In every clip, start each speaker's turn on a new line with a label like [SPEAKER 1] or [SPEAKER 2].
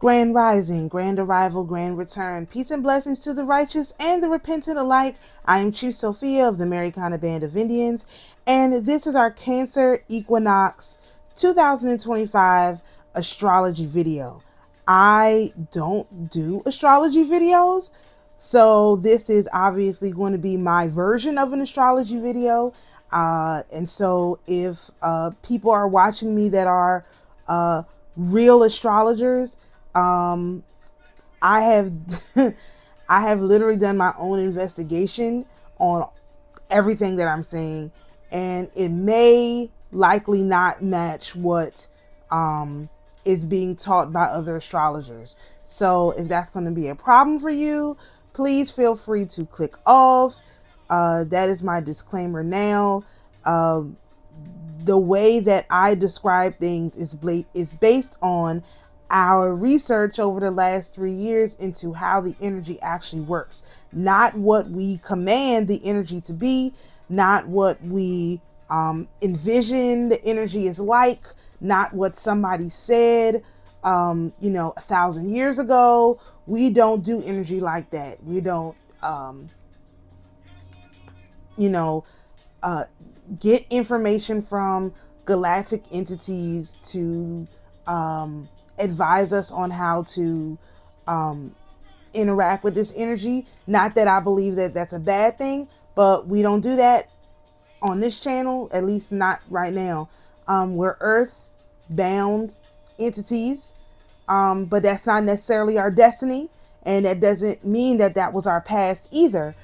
[SPEAKER 1] Grand rising, grand arrival, grand return, peace and blessings to the righteous and the repentant alike. I am Chief Sophia of the AmaruKhan Band of Indians, and this is our Cancer Equinox 2025 astrology video. I don't do astrology videos, so this is obviously going to be my version of an astrology video. And so if people are watching me that are real astrologers, I have I have literally done my own investigation on everything that I'm saying, and it may likely not match what is being taught by other astrologers. So if that's going to be a problem for you, please feel free to click off. That is my disclaimer now. The way that I describe things is based on our research over the last 3 years into how the energy actually works, not what we command the energy to be, not what we envision the energy is like, not what somebody said 1,000 years ago. We don't do energy like that. We don't get information from galactic entities to advise us on how to interact with this energy. Not that I believe that that's a bad thing, but we don't do that on this channel, at least not right now. We're earth bound entities, but that's not necessarily our destiny, and that doesn't mean that that was our past either.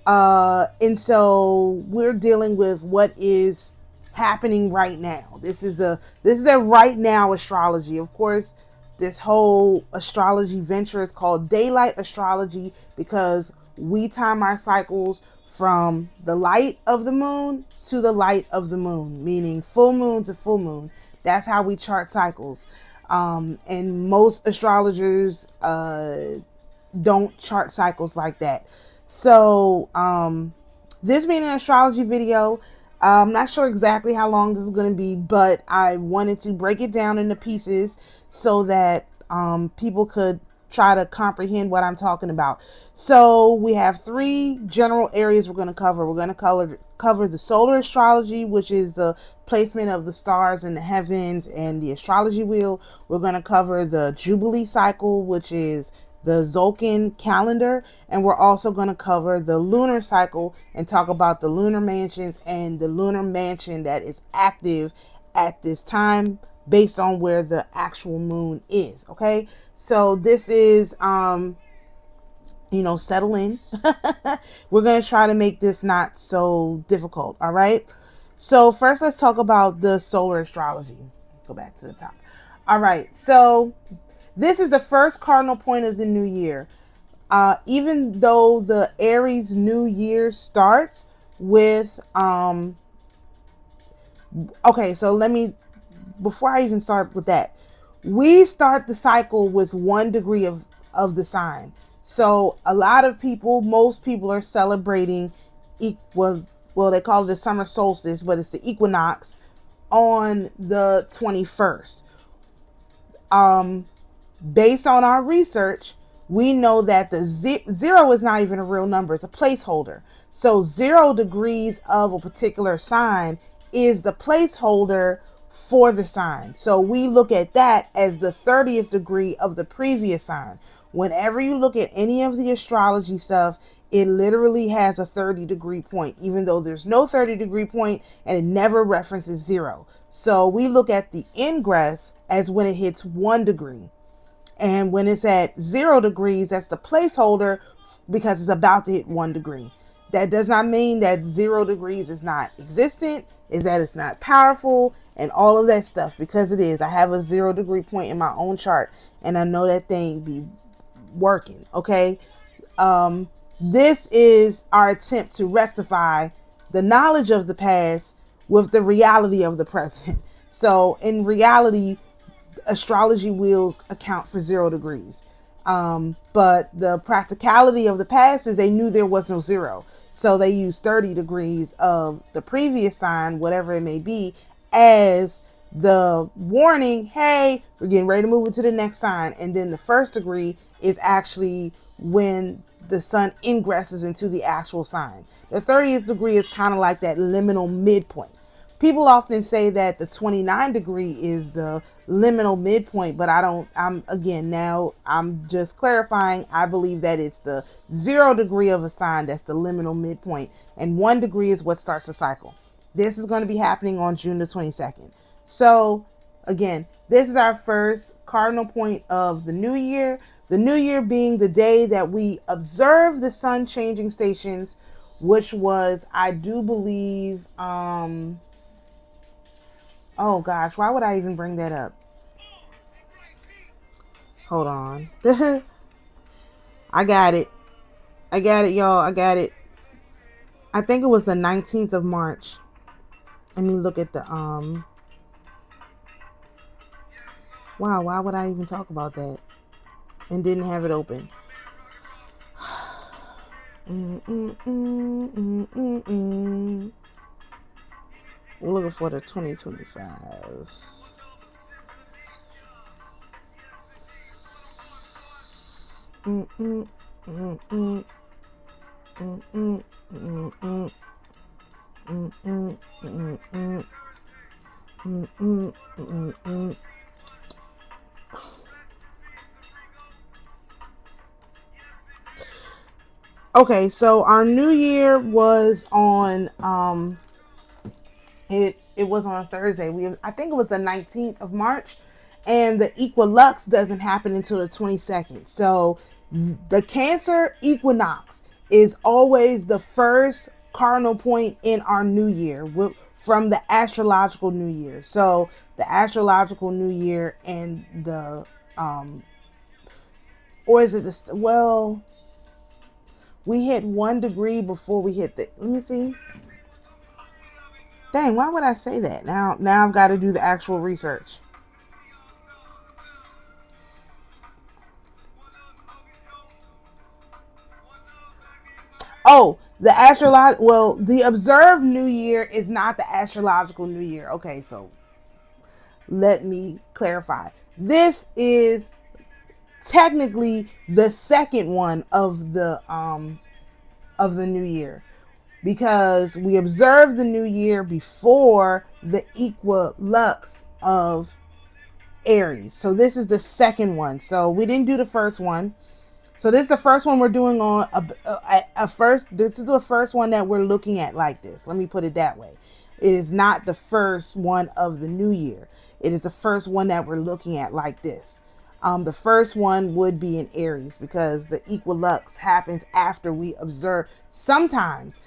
[SPEAKER 1] And so we're dealing with what is happening right now. This is the right now astrology. Of course, this whole astrology venture is called daylight astrology because we time our cycles from the light of the moon to the light of the moon, meaning full moon to full moon. That's how we chart cycles. And most astrologers don't chart cycles like that. So this being an astrology video, I'm not sure exactly how long this is going to be, but I wanted to break it down into pieces so that people could try to comprehend what I'm talking about. So we have 3 general areas we're going to cover. We're going to cover the solar astrology, which is the placement of the stars in the heavens and the astrology wheel. We're going to cover the Jubilee cycle, which is the Zolkin calendar, and we're also going to cover the lunar cycle and talk about the lunar mansions and the lunar mansion that is active at this time based on where the actual moon is. Okay, so this is settle in. We're going to try to make this not so difficult. All right, so first let's talk about the solar astrology. Go back to the top. All right, so this is the first cardinal point of the new year. Even though the Aries new year starts with, okay, so before I even start with that, we start the cycle with 1 degree of the sign. So a lot of people, most people are celebrating, well, they call it the summer solstice, but it's the equinox on the 21st. Based on our research, we know that the 0 is not even a real number. It's a placeholder. So 0 degrees of a particular sign is the placeholder for the sign. So we look at that as the 30th degree of the previous sign. Whenever you look at any of the astrology stuff, it literally has a 30-degree point, even though there's no 30-degree point and it never references 0. So we look at the ingress as when it hits 1 degree. And when it's at 0 degrees, that's the placeholder because it's about to hit 1 degree. That does not mean that 0 degrees is not existent, is that it's not powerful and all of that stuff, because it is. I have a 0 degree point in my own chart and I know that thing be working. Okay. This is our attempt to rectify the knowledge of the past with the reality of the present. So in reality, astrology wheels account for 0 degrees. But the practicality of the past is they knew there was no 0. So they used 30 degrees of the previous sign, whatever it may be, as the warning, hey, we're getting ready to move into the next sign. And then the first degree is actually when the sun ingresses into the actual sign. The 30th degree is kind of like that liminal midpoint. People often say that the 29 degree is the liminal midpoint, but I'm just clarifying. I believe that it's the 0 degree of a sign that's the liminal midpoint, and 1 degree is what starts the cycle. This is going to be happening on June the 22nd. So again, this is our first cardinal point of the new year. The new year being the day that we observe the sun changing stations, which was, I do believe, oh gosh, why would I even bring that up? Hold on. I got it, y'all. I got it. I think it was the 19th of March. Let me look at the wow, why would I even talk about that and didn't have it open? We're looking for the 2025. Okay, so our new year was on it was on Thursday. I think it was the 19th of March, and the equinox doesn't happen until the 22nd. So the Cancer equinox is always the first cardinal point in our new year from the astrological new year. So the astrological new year and the or is it the, well, we hit 1 degree before we hit the, let me see. Dang, why would I say that? Now I've got to do the actual research. Oh, the observed new year is not the astrological new year. Okay, so let me clarify. This is technically the second one of the new year, because we observed the new year before the equinox of Aries. So this is the second one. So we didn't do the first one. So this is the first one we're doing on a first. This is the first one that we're looking at like this. Let me put it that way. It is not the first one of the new year. It is the first one that we're looking at like this. The first one would be in Aries, because the equinox happens after we observe. Sometimes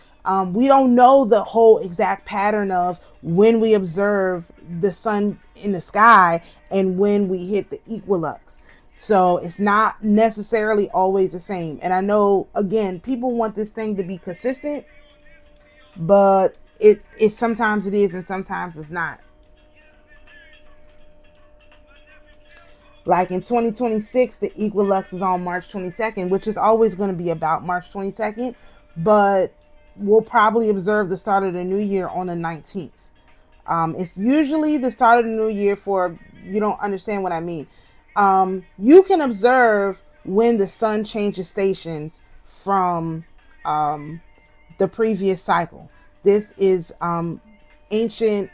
[SPEAKER 1] we don't know the whole exact pattern of when we observe the sun in the sky and when we hit the equinox. So it's not necessarily always the same. And I know, again, people want this thing to be consistent, but it sometimes it is and sometimes it's not. Like in 2026, the equinox is on March 22nd, which is always going to be about March 22nd, but we'll probably observe the start of the new year on the 19th. It's usually the start of the new year for, you don't understand what I mean. You can observe when the sun changes stations from the previous cycle. This is ancient,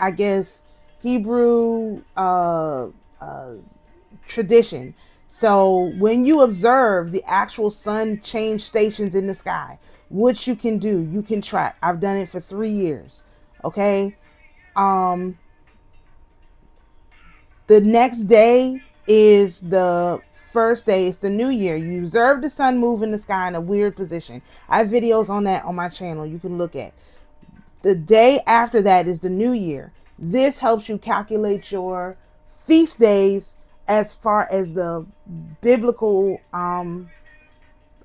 [SPEAKER 1] I guess, Hebrew tradition. So when you observe the actual sun change stations in the sky, what you can do, you can track. I've done it for 3 years. Okay. The next day is the first day. It's the new year. You observe the sun move in the sky in a weird position. I have videos on that on my channel you can look at. The day after that is the new year. This helps you calculate your feast days as far as the biblical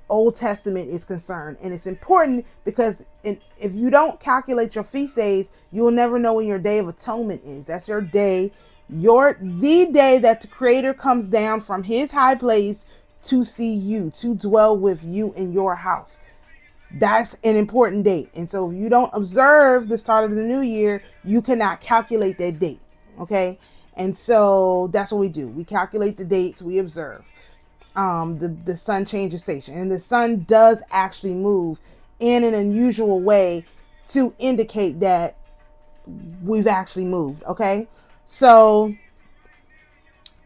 [SPEAKER 1] Old Testament is concerned. And it's important because if you don't calculate your feast days, you will never know when your Day of Atonement is. That's your day, the day that the Creator comes down from his high place to see you, to dwell with you in your house. That's an important date. And so if you don't observe the start of the new year, you cannot calculate that date. Okay. And so that's what we do. We calculate the dates, we observe. The sun changes station, and the sun does actually move in an unusual way to indicate that we've actually moved. Okay. So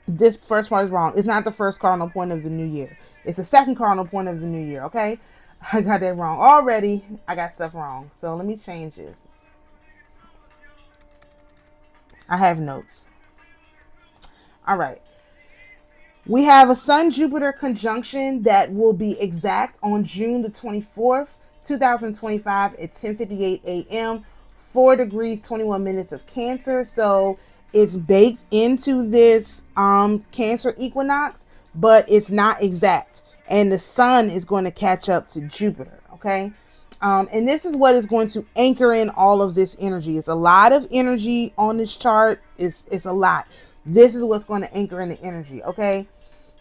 [SPEAKER 1] this first part is wrong. It's not the first cardinal point of the new year. It's the second cardinal point of the new year. Okay. I got that wrong already. I got stuff wrong. So let me change this. I have notes. All right. We have a Sun-Jupiter conjunction that will be exact on June the 24th, 2025 at 10:58 a.m., 4 degrees, 21 minutes of Cancer. So it's baked into this Cancer equinox, but it's not exact. And the sun is going to catch up to Jupiter, okay? And this is what is going to anchor in all of this energy. It's a lot of energy on this chart. It's a lot. This is what's going to anchor in the energy, okay?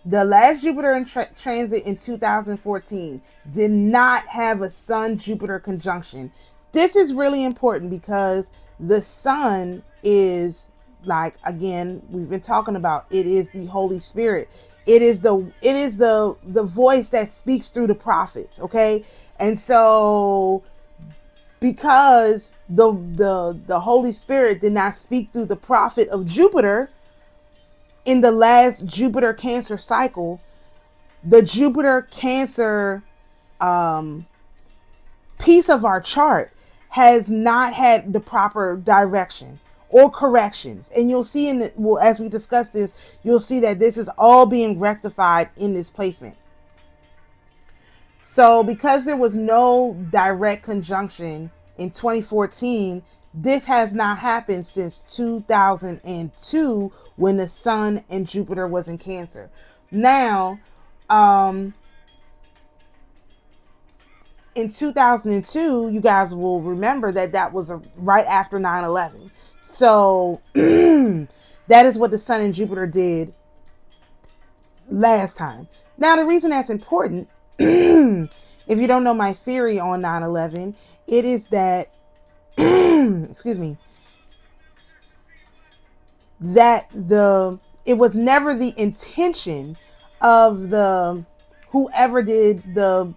[SPEAKER 1] The last Jupiter in transit in 2014 did not have a Sun-Jupiter conjunction. This is really important because the sun is, like, again, we've been talking about, it is the Holy Spirit. It is the voice that speaks through the prophets, okay? And so because the Holy Spirit did not speak through the prophet of Jupiter in the last Jupiter Cancer cycle, the Jupiter Cancer piece of our chart has not had the proper direction or corrections. And you'll see as we discuss this, you'll see that this is all being rectified in this placement. So because there was no direct conjunction in 2014, this has not happened since 2002 when the sun and Jupiter was in Cancer. Now, in 2002, you guys will remember that was right after 9/11. So that is what the sun and Jupiter did last time. Now, the reason that's important, if you don't know my theory on 9/11, it is that, excuse me, that it was never the intention of whoever did the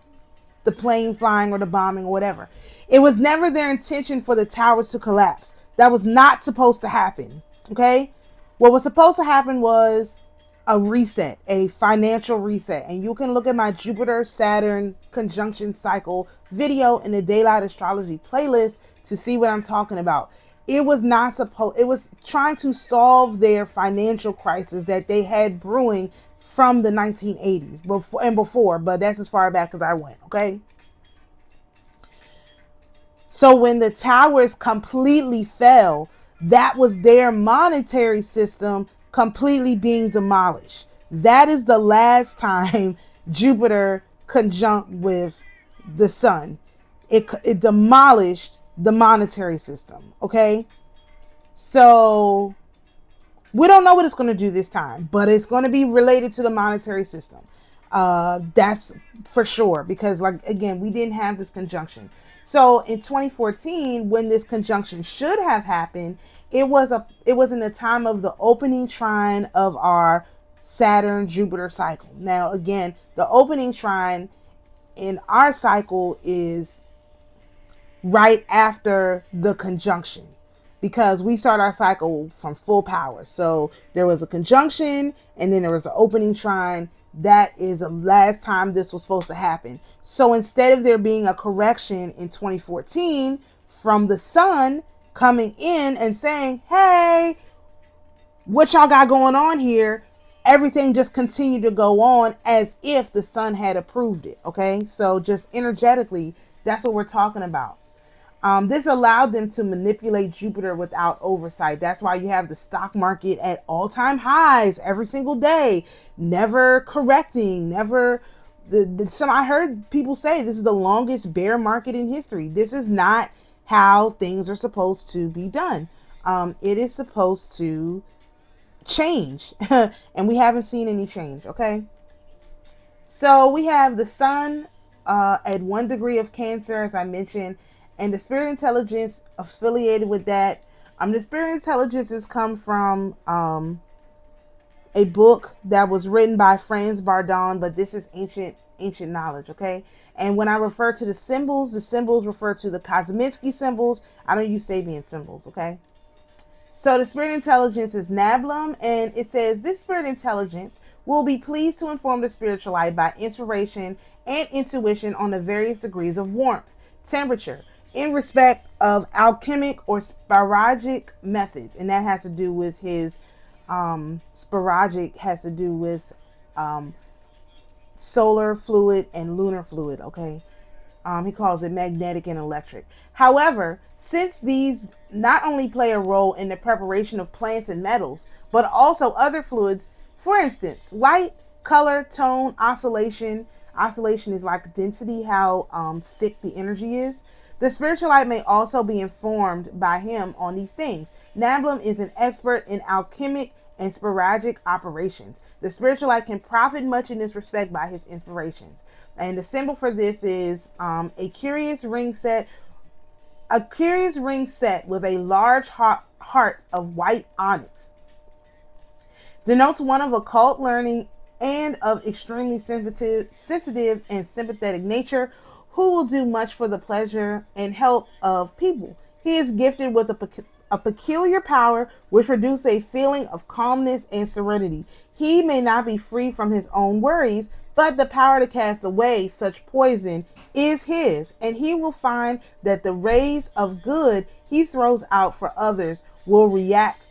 [SPEAKER 1] plane flying or the bombing or whatever. It was never their intention for the towers to collapse. That was not supposed to happen. Okay. What was supposed to happen was a reset, a financial reset. And you can look at my Jupiter Saturn conjunction cycle video in the Daylight Astrology playlist to see what I'm talking about. It was trying to solve their financial crisis that they had brewing from the 1980s before, but that's as far back as I went. Okay. So when the towers completely fell, that was their monetary system completely being demolished. That is the last time Jupiter conjunct with the sun. It demolished the monetary system. Okay. So we don't know what it's going to do this time, but it's going to be related to the monetary system. That's for sure, because, like, again, we didn't have this conjunction. So in 2014, when this conjunction should have happened, it was in the time of the opening trine of our Saturn Jupiter cycle. Now, again, the opening trine in our cycle is right after the conjunction, because we start our cycle from full power. So there was a conjunction and then there was the opening trine. That is the last time this was supposed to happen. So instead of there being a correction in 2014 from the sun coming in and saying, hey, what y'all got going on here? Everything just continued to go on as if the sun had approved it. Okay. So just energetically, that's what we're talking about. This allowed them to manipulate Jupiter without oversight. That's why you have the stock market at all-time highs every single day, never correcting, never. I heard people say this is the longest bear market in history. This is not how things are supposed to be done. It is supposed to change, and we haven't seen any change. Okay, so we have the sun at 1 degree of Cancer, as I mentioned. And the spirit intelligence affiliated with that The spirit intelligences come from a book that was written by Franz Bardon, but this is ancient knowledge, okay? And when I refer to the symbols refer to the Kosminski symbols. I don't use Sabian symbols, okay? So the spirit intelligence is Nablum, and it says this spirit intelligence will be pleased to inform the spiritualite by inspiration and intuition on the various degrees of warmth, temperature, in respect of alchemic or spiragic methods. And that has to do with his spiragic has to do with solar fluid and lunar fluid, okay? He calls it magnetic and electric. However, since these not only play a role in the preparation of plants and metals, but also other fluids, for instance, light, color, tone, oscillation. Oscillation is like density, how thick the energy is. The spiritualite may also be informed by him on these things. Nablum is an expert in alchemic and spiragic operations. The spiritualite can profit much in this respect by his inspirations. And the symbol for this is a curious ring set with a large heart of white onyx. Denotes one of occult learning and of extremely sensitive and sympathetic nature, who will do much for the pleasure and help of people. He is gifted with a peculiar power which produces a feeling of calmness and serenity. He may not be free from his own worries, but the power to cast away such poison is his, and he will find that the rays of good he throws out for others will react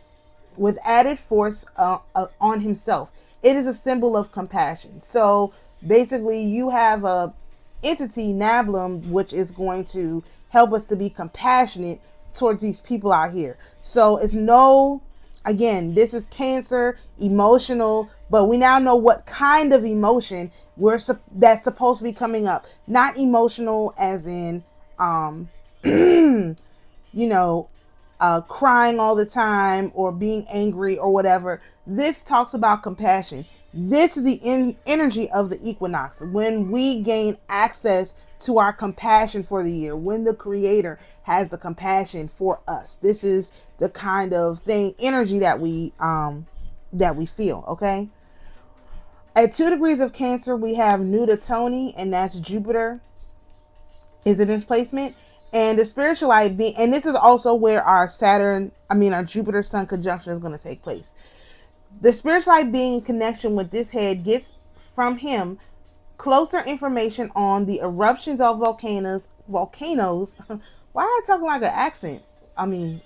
[SPEAKER 1] with added force on himself. It is a symbol of compassion. So basically you have a entity, Nablum, which is going to help us to be compassionate towards these people out here. So it's again, this is Cancer, emotional, but we now know what kind of emotion that's supposed to be coming up. Not emotional as in, crying all the time or being angry or whatever. This talks about compassion. This is the energy of the equinox. When we gain access to our compassion for the year, when the creator has the compassion for us, this is the kind of energy that we feel, okay? At 2 degrees of Cancer, we have Nuditoni, and that's Jupiter is in its placement. And the spiritualite being, and this is also where our Jupiter Sun conjunction is going to take place. The spiritualite being in connection with this head gets from him closer information on the eruptions of volcanoes. Why am I talking like an accent? On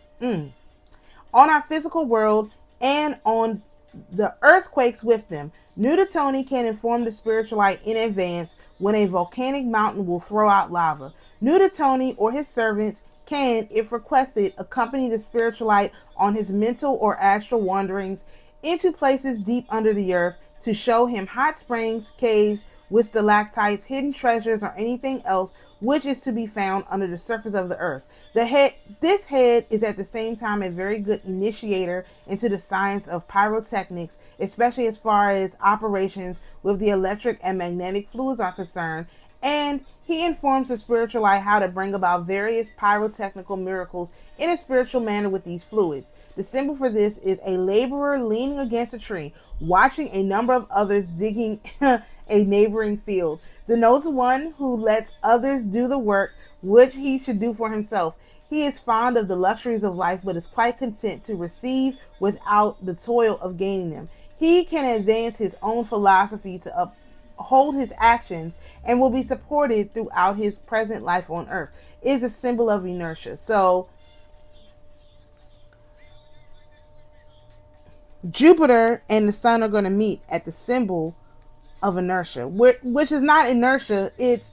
[SPEAKER 1] our physical world and on the earthquakes with them. Nuditoni can inform the spiritualite in advance when a volcanic mountain will throw out lava. Nuditoni or his servants can, if requested, accompany the spiritualite on his mental or astral wanderings into places deep under the earth to show him hot springs, caves with stalactites, hidden treasures, or anything else which is to be found under the surface of the earth. This head is at the same time a very good initiator into the science of pyrotechnics, especially as far as operations with the electric and magnetic fluids are concerned, and he informs the spiritualite how to bring about various pyrotechnical miracles in a spiritual manner with these fluids. The symbol for this is a laborer leaning against a tree, watching a number of others digging a neighboring field. Denotes one who lets others do the work which he should do for himself. He is fond of the luxuries of life, but is quite content to receive without the toil of gaining them. He can advance his own philosophy to uphold his actions and will be supported throughout his present life on earth. It is a symbol of inertia. So Jupiter and the sun are going to meet at the symbol of inertia, which is not inertia. It's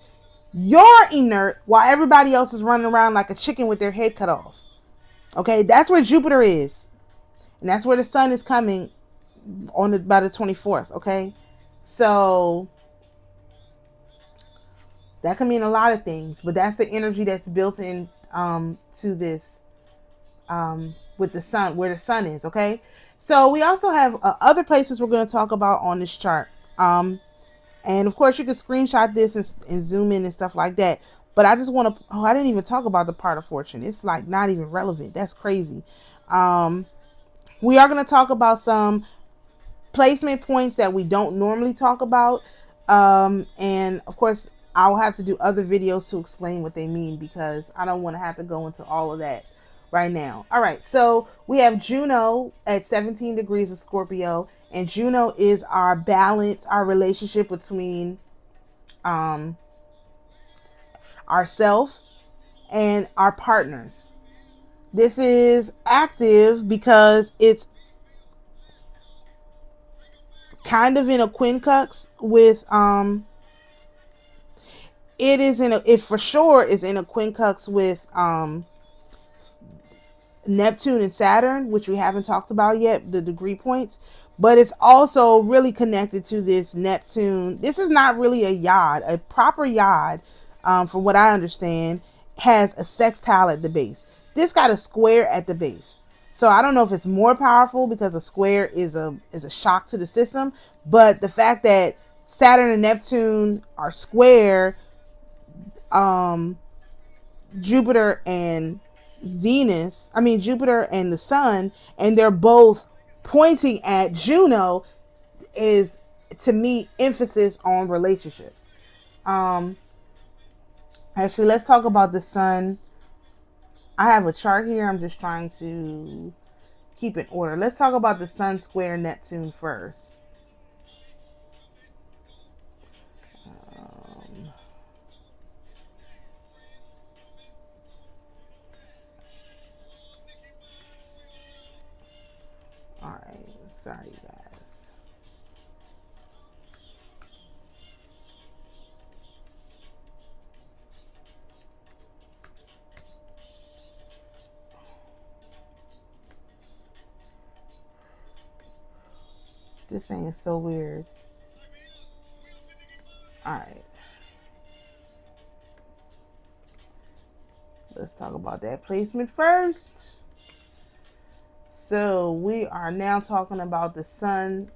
[SPEAKER 1] you're inert while everybody else is running around like a chicken with their head cut off. Okay, that's where Jupiter is, and that's where the sun is coming by the 24th. Okay, so that can mean a lot of things, but that's the energy that's built in to this with the sun, where the sun is. Okay, so we also have other places we're going to talk about on this chart. And of course you can screenshot this and zoom in and stuff like that. But I just want to, I didn't even talk about the part of fortune. It's like not even relevant. That's crazy. We are going to talk about some placement points that we don't normally talk about. And of course, I'll have to do other videos to explain what they mean, because I don't want to have to go into all of that right now. All right, so we have Juno at 17 degrees of Scorpio, and Juno is our balance, our relationship between ourself and our partners. This is active because it's kind of in a quincux with it for sure is in a quincux with Neptune and Saturn, which we haven't talked about yet, the degree points, but it's also really connected to this Neptune. This is not really a yod. A proper yod, from what I understand, has a sextile at the base. This got a square at the base. So I don't know if it's more powerful because a square is a shock to the system, but the fact that Saturn and Neptune are square, Jupiter and Jupiter and the Sun, and they're both pointing at Juno, is to me emphasis on relationships. Actually, let's talk about the Sun. I have a chart here. I'm just trying to keep in order. Let's talk about the Sun square Neptune first. All right, sorry guys. This thing is so weird. All right. Let's talk about that placement first. So we are now talking about the Sun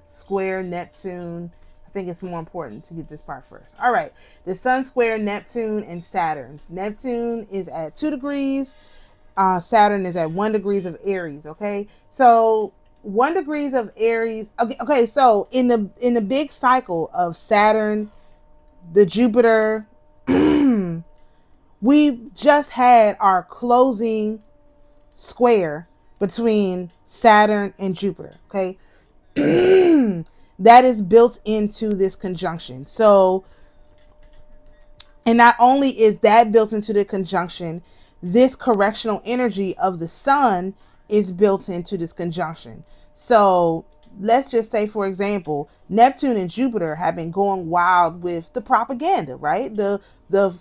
[SPEAKER 1] square Neptune. I think it's more important to get this part first. All right. The Sun square Neptune and Saturn. Neptune is at 2 degrees. Saturn is at 1 degrees of Aries. Okay. So 1 degrees of Aries. Okay. So in the big cycle of Saturn, the Jupiter, we just had our closing square between Saturn and Jupiter. Okay. That is built into this conjunction. So, and not only is that built into the conjunction, this correctional energy of the Sun is built into this conjunction. So let's just say, for example, Neptune and Jupiter have been going wild with the propaganda, right? The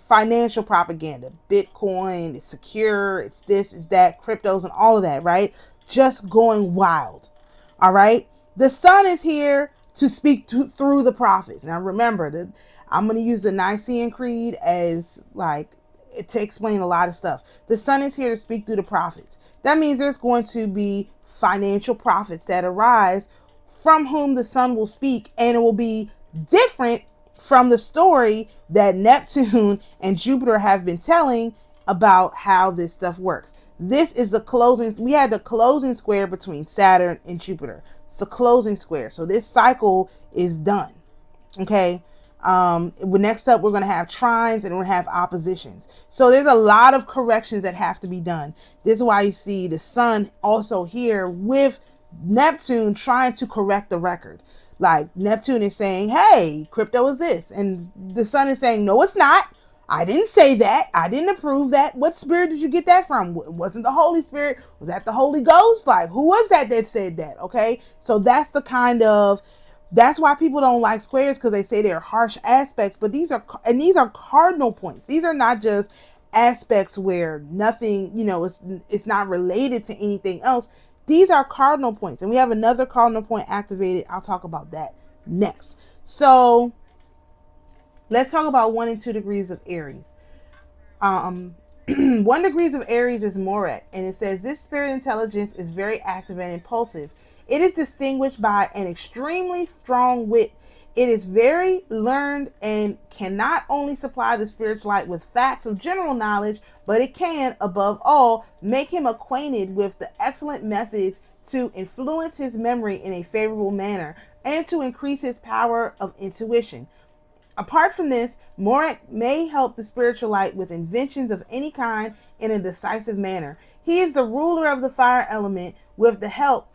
[SPEAKER 1] financial propaganda, Bitcoin, it's secure, it's this, it's that, cryptos and all of that, right? Just going wild. All right. The Sun is here to speak through the prophets. Now remember that I'm going to use the Nicene Creed as to explain a lot of stuff. The Sun is here to speak through the prophets. That means there's going to be financial prophets that arise from whom the Sun will speak, and it will be different from the story that Neptune and Jupiter have been telling about how this stuff works. This is the closing. We had the closing square between Saturn and Jupiter. It's the closing square. So this cycle is done. Okay. Next up, we're going to have trines and we're going to have oppositions. So there's a lot of corrections that have to be done. This is why you see the Sun also here with Neptune trying to correct the record. Like Neptune is saying, hey, crypto is this. And the Sun is saying, no, it's not. I didn't say that. I didn't approve that. What spirit did you get that from? It wasn't the Holy Spirit. Was that the Holy Ghost? Like, who was that said that? Okay. So that's that's why people don't like squares, because they say they're harsh aspects, but these are cardinal points. These are not just aspects where nothing, it's not related to anything else. These are cardinal points, and we have another cardinal point activated. I'll talk about that next. So let's talk about 1 and 2 degrees of Aries. 1 degrees of Aries is Moret, and it says this spirit intelligence is very active and impulsive. It is distinguished by an extremely strong wit. It is very learned and can not only supply the spiritualite with facts of general knowledge, but it can, above all, make him acquainted with the excellent methods to influence his memory in a favorable manner and to increase his power of intuition. Apart from this, Morak may help the spiritualite with inventions of any kind in a decisive manner. He is the ruler of the fire element with the help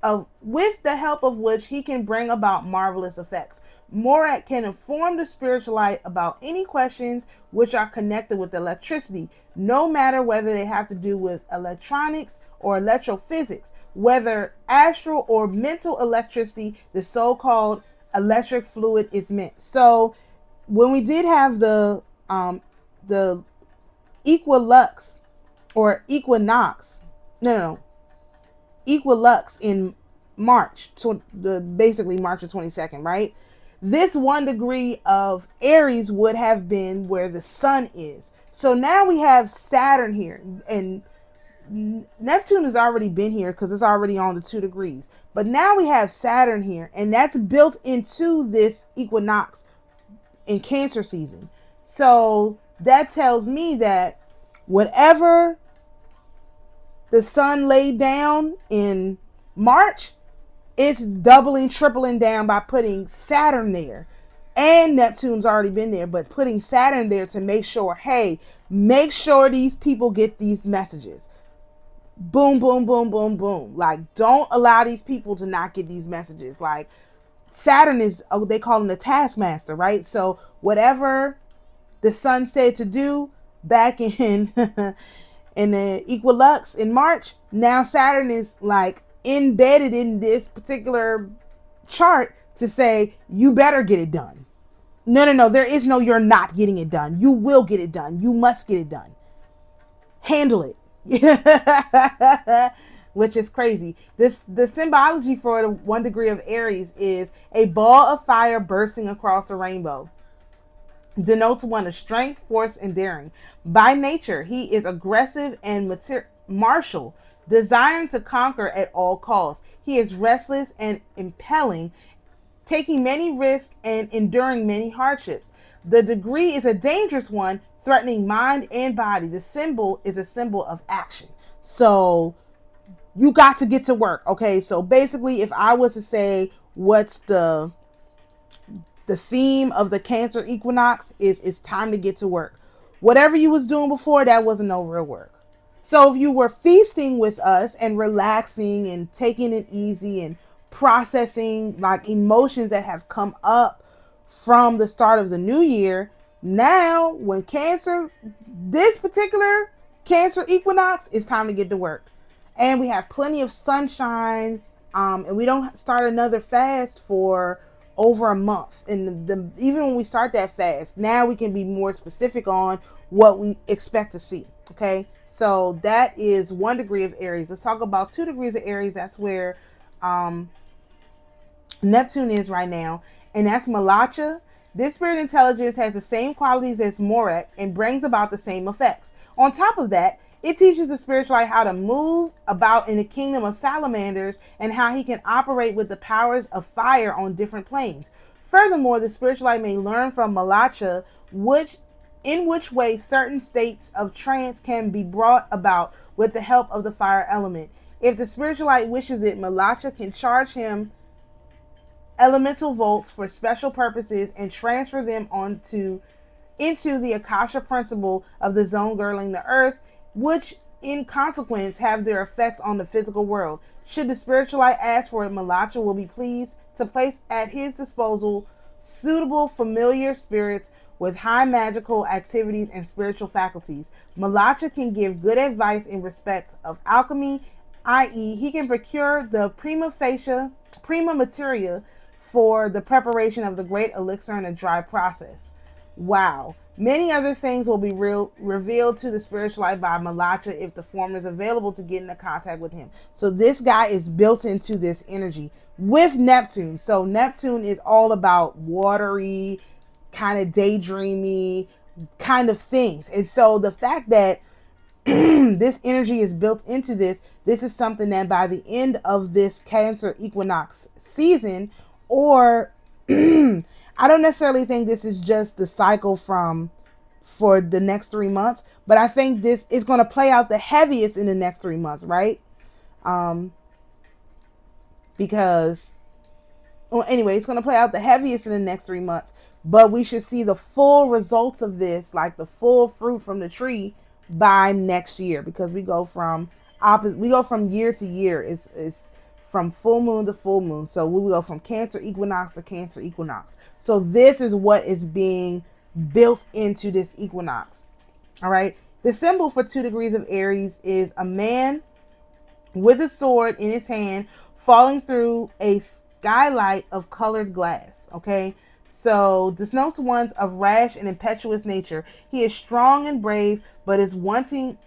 [SPEAKER 1] of which he can bring about marvelous effects. Morak can inform the spiritualite about any questions which are connected with electricity, no matter whether they have to do with electronics or electrophysics, whether astral or mental electricity, the so-called electric fluid is meant. So when we did have the Equilux or Equinox, no, Equilux in March, basically March the 22nd, right? This 1 degree of Aries would have been where the sun is. So now we have Saturn here, and Neptune has already been here because it's already on the 2 degrees. But now we have Saturn here, and that's built into this equinox in Cancer season. So that tells me that whatever the sun laid down in March, it's doubling, tripling down by putting Saturn there. And Neptune's already been there, but putting Saturn there to make sure, hey, make sure these people get these messages. Boom, boom, boom, boom, boom. Like, don't allow these people to not get these messages. Like, Saturn is, they call him the taskmaster, right? So whatever the sun said to do back in in the Equilux in March, now Saturn is like embedded in this particular chart to say, you better get it done. No, there is no you're not getting it done. You will get it done. You must get it done. Handle it. Which is crazy. The symbology for the 1 degree of Aries is a ball of fire bursting across the rainbow. Denotes one of strength, force, and daring. By nature, he is aggressive and martial, desiring to conquer at all costs. He is restless and impelling, taking many risks and enduring many hardships. The degree is a dangerous one, threatening mind and body. The symbol is a symbol of action. So you got to get to work. Okay, so basically, if I was to say what's the theme of the Cancer equinox is, it's time to get to work. Whatever you was doing before, that wasn't no real work. So if you were feasting with us and relaxing and taking it easy and processing like emotions that have come up from the start of the new year, now when this particular Cancer equinox, it's time to get to work. And we have plenty of sunshine, and we don't start another fast for over a month. And even when we start that fast, now we can be more specific on what we expect to see. Okay, so that is 1 degree of Aries. Let's talk about 2 degrees of Aries. That's where Neptune is right now, and that's Malacha. This spirit intelligence has the same qualities as Morak and brings about the same effects. On top of that, it teaches the spiritualite how to move about in the kingdom of salamanders and how he can operate with the powers of fire on different planes. Furthermore, the spiritualite may learn from Malacha in which way certain states of trance can be brought about with the help of the fire element. If the spiritualite wishes it, Malacha can charge him elemental volts for special purposes and transfer them into the Akasha principle of the zone girdling the earth, which in consequence have their effects on the physical world. Should the spiritualite ask for it, Malacha will be pleased to place at his disposal suitable familiar spirits with high magical activities and spiritual faculties. Malacha can give good advice in respect of alchemy, i.e., he can procure the prima materia for the preparation of the great elixir in a dry process. Wow. Many other things will be revealed to the spiritualite by Malacha if the form is available to get into contact with him. So this guy is built into this energy with Neptune. So Neptune is all about watery, kind of daydreamy kind of things. And so the fact that this energy is built into this is something that by the end of this Cancer equinox season, or I don't necessarily think this is just the cycle for the next 3 months, but I think this is going to play out the heaviest in the next 3 months, right? Because, well, anyway, it's going to play out the heaviest in the next 3 months, but we should see the full results of this, like the full fruit from the tree, by next year, because we go from year to year. It's from full moon to full moon. So we will go from Cancer equinox to Cancer equinox. So this is what is being built into this equinox. All right. The symbol for 2 degrees of Aries is a man with a sword in his hand falling through a skylight of colored glass. Okay. So denotes one's of rash and impetuous nature. He is strong and brave, but is wanting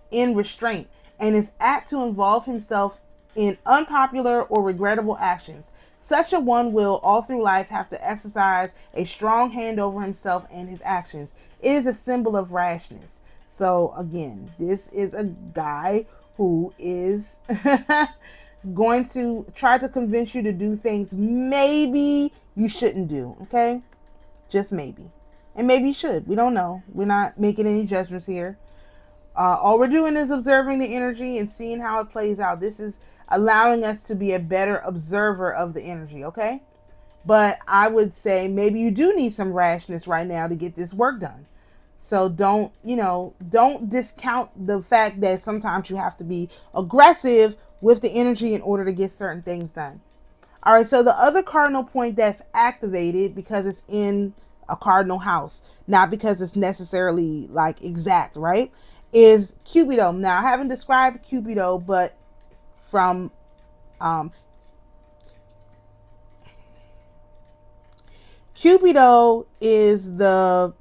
[SPEAKER 1] in restraint and is apt to involve himself in unpopular or regrettable actions. Such a one will all through life have to exercise a strong hand over himself and his actions. It is a symbol of rashness. So again, this is a guy who is going to try to convince you to do things maybe you shouldn't do. Okay, just maybe, and maybe you should. We don't know. We're not making any judgments here. All we're doing is observing the energy and seeing how it plays out. This is allowing us to be a better observer of the energy, okay? But I would say maybe you do need some rashness right now to get this work done. So don't discount the fact that sometimes you have to be aggressive with the energy in order to get certain things done. All right, so the other cardinal point that's activated, because it's in a cardinal house, not because it's necessarily like exact, right, is Cupido. Now, I haven't described Cupido, but from Cupido is the,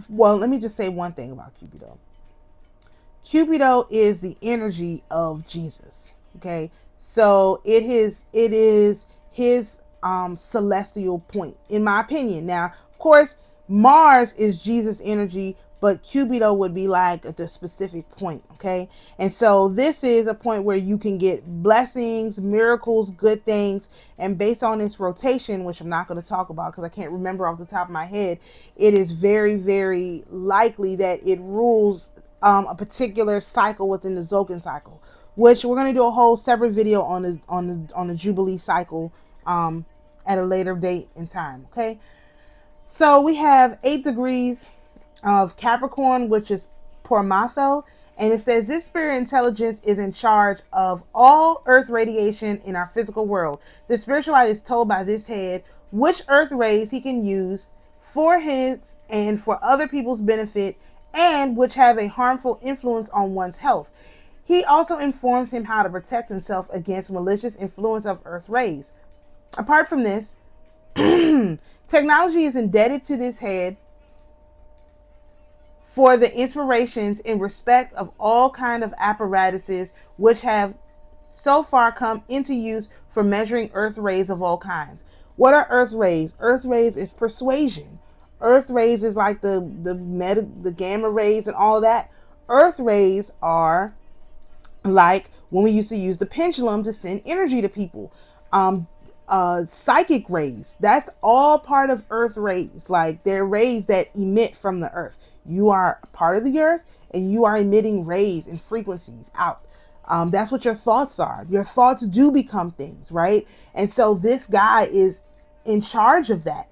[SPEAKER 1] well, let me just say one thing about Cupido. Cupido is the energy of Jesus. Okay, so it is his celestial point, in my opinion. Now, of course, Mars is Jesus' energy, but Cupido would be like the specific point, okay? And so this is a point where you can get blessings, miracles, good things, and based on its rotation, which I'm not going to talk about because I can't remember off the top of my head, it is very, very likely that it rules a particular cycle within the Zocan cycle, which we're going to do a whole separate video on the Jubilee cycle at a later date in time, okay? So we have 8 degrees of Capricorn, which is Pormatho, and it says this spirit intelligence is in charge of all earth radiation in our physical world. The spiritualite is told by this head which earth rays he can use for his and for other people's benefit, and which have a harmful influence on one's health. He also informs him how to protect himself against malicious influence of earth rays. Apart from this, technology is indebted to this head for the inspirations in respect of all kind of apparatuses which have so far come into use for measuring earth rays of all kinds. What are earth rays? Earth rays is persuasion. Earth rays is like the gamma rays and all of that. Earth rays are like when we used to use the pendulum to send energy to people. Psychic rays, that's all part of earth rays. Like they're rays that emit from the earth. You are part of the earth and you are emitting rays and frequencies out. That's what your thoughts are. Your thoughts do become things, right? And so this guy is in charge of that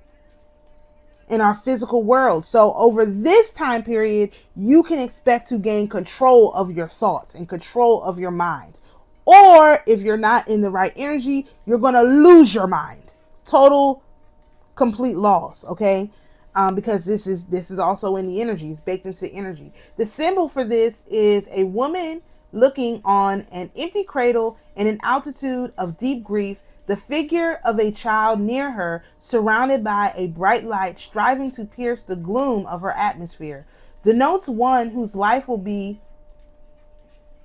[SPEAKER 1] in our physical world. So over this time period, you can expect to gain control of your thoughts and control of your mind. Or if you're not in the right energy, you're going to lose your mind. Total, complete loss, okay? Because this is also in the energy. It's baked into the energy. The symbol for this is a woman looking on an empty cradle in an altitude of deep grief, the figure of a child near her, surrounded by a bright light, striving to pierce the gloom of her atmosphere. Denotes one whose life will be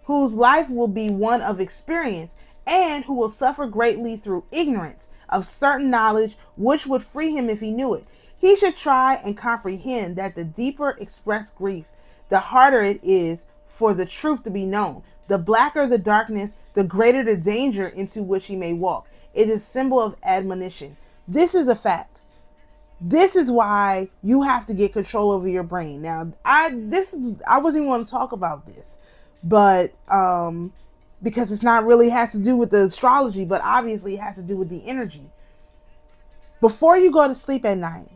[SPEAKER 1] one of experience, and who will suffer greatly through ignorance of certain knowledge which would free him if he knew it. He should try and comprehend that the deeper expressed grief, the harder it is for the truth to be known. The blacker the darkness, the greater the danger into which he may walk. It is a symbol of admonition. This is a fact. This is why you have to get control over your brain. Now, I wasn't even going to talk about this, but because it's not really has to do with the astrology, but obviously it has to do with the energy. Before you go to sleep at night,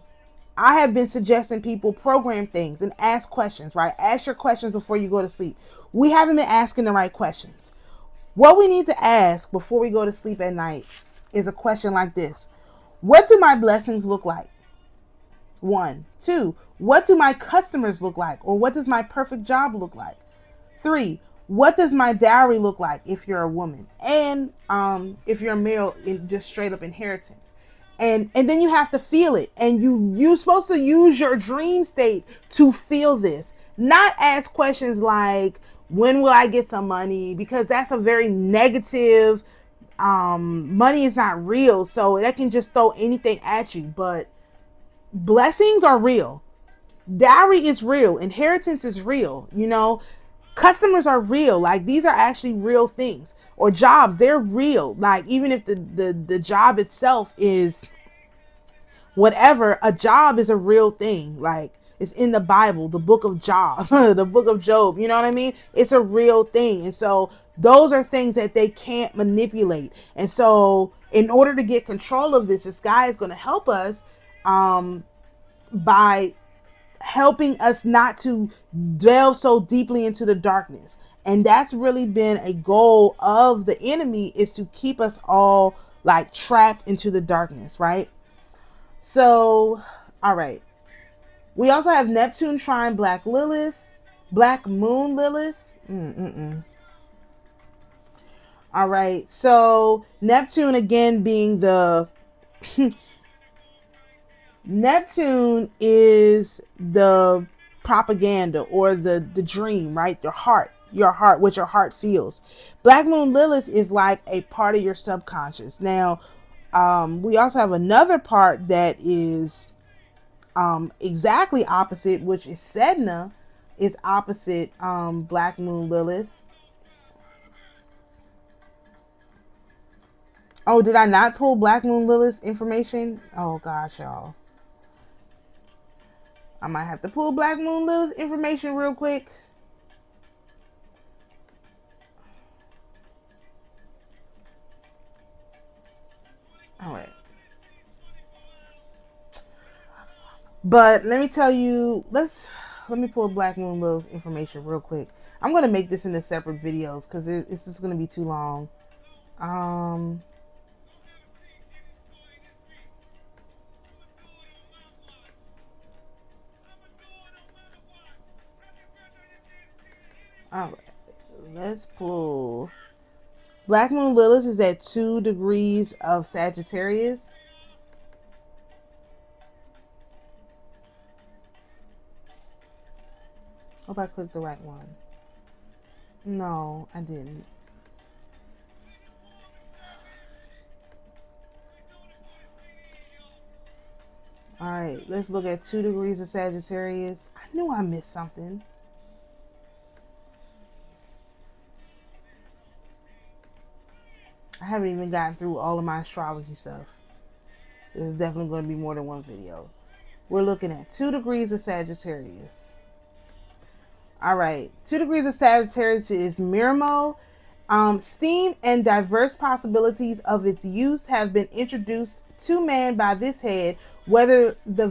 [SPEAKER 1] I have been suggesting people program things and ask questions, right? Ask your questions before you go to sleep. We haven't been asking the right questions. What we need to ask before we go to sleep at night is a question like this. What do my blessings look like? 1. 2. What do my customers look like? Or what does my perfect job look like? 3. What does my dowry look like if you're a woman? And if you're a male, in just straight up inheritance. And then you have to feel it. And you're supposed to use your dream state to feel this. Not ask questions like, when will I get some money? Because that's a very negative, money is not real. So that can just throw anything at you. But blessings are real. Dowry is real. Inheritance is real. Customers are real. Like, these are actually real things. Or jobs, they're real. Like, even if the job itself is whatever, a job is a real thing. Like, it's in the Bible, the book of Job, the book of Job. You know what I mean? It's a real thing. And so those are things that they can't manipulate. And so in order to get control of this guy is going to help us by helping us not to delve so deeply into the darkness. And that's really been a goal of the enemy, is to keep us all like trapped into the darkness, right? So, all right. We also have Neptune trine Black Moon Lilith. All right. So Neptune again being the Neptune is the propaganda or the dream, right? Your heart, what your heart feels. Black Moon Lilith is like a part of your subconscious. Now, we also have another part that is exactly opposite, which is Sedna, is opposite Black Moon Lilith. Oh, did I not pull Black Moon Lilith's information? Oh gosh, y'all. I might have to pull Black Moon Lilith's information real quick. All right. But let me tell you, let me pull Black Moon Lilith's information real quick. I'm going to make this into separate videos because it's just going to be too long. All right, let's pull. Black Moon Lilith is at 2 degrees of Sagittarius. Hope I clicked the right one. No, I didn't. All right, let's look at 2 degrees of Sagittarius. I knew I missed something. I haven't even gotten through all of my astrology stuff. This is definitely going to be more than one video. We're looking at 2 degrees of Sagittarius. All right, 2 degrees of Sagittarius is Mirimo. Steam and diverse possibilities of its use have been introduced to man by this head, whether the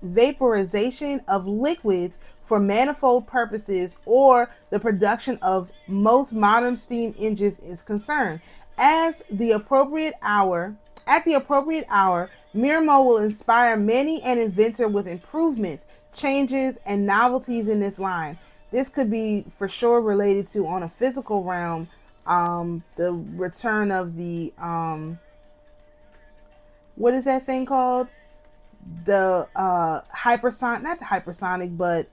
[SPEAKER 1] vaporization of liquids for manifold purposes or the production of most modern steam engines is concerned. At the appropriate hour, Mirimo will inspire many an inventor with improvements, changes, and novelties in this line. This could be for sure related to, on a physical realm, the return of the what is that thing called? The hypersonic, not the hypersonic, but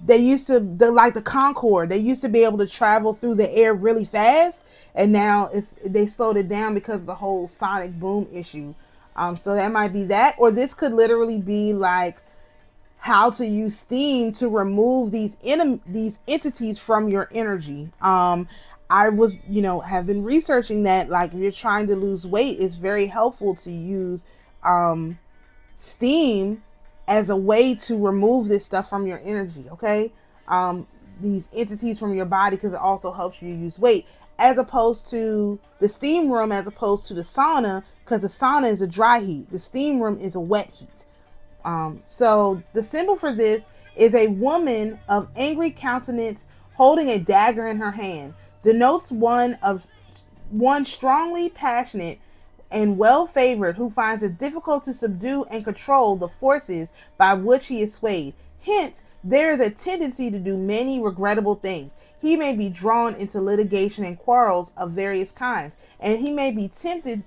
[SPEAKER 1] they used to, like the Concorde, they used to be able to travel through the air really fast, and now they slowed it down because of the whole sonic boom issue. So that might be that, or this could literally be like how to use steam to remove these entities from your energy. I was, have been researching that, like, if you're trying to lose weight, it's very helpful to use steam as a way to remove this stuff from your energy, okay? These entities from your body, because it also helps you use weight, as opposed to the steam room, as opposed to the sauna, because the sauna is a dry heat. The steam room is a wet heat. So the symbol for this is a woman of angry countenance holding a dagger in her hand. Denotes one strongly passionate and well-favored who finds it difficult to subdue and control the forces by which he is swayed. Hence, there is a tendency to do many regrettable things. He may be drawn into litigation and quarrels of various kinds, and he may be tempted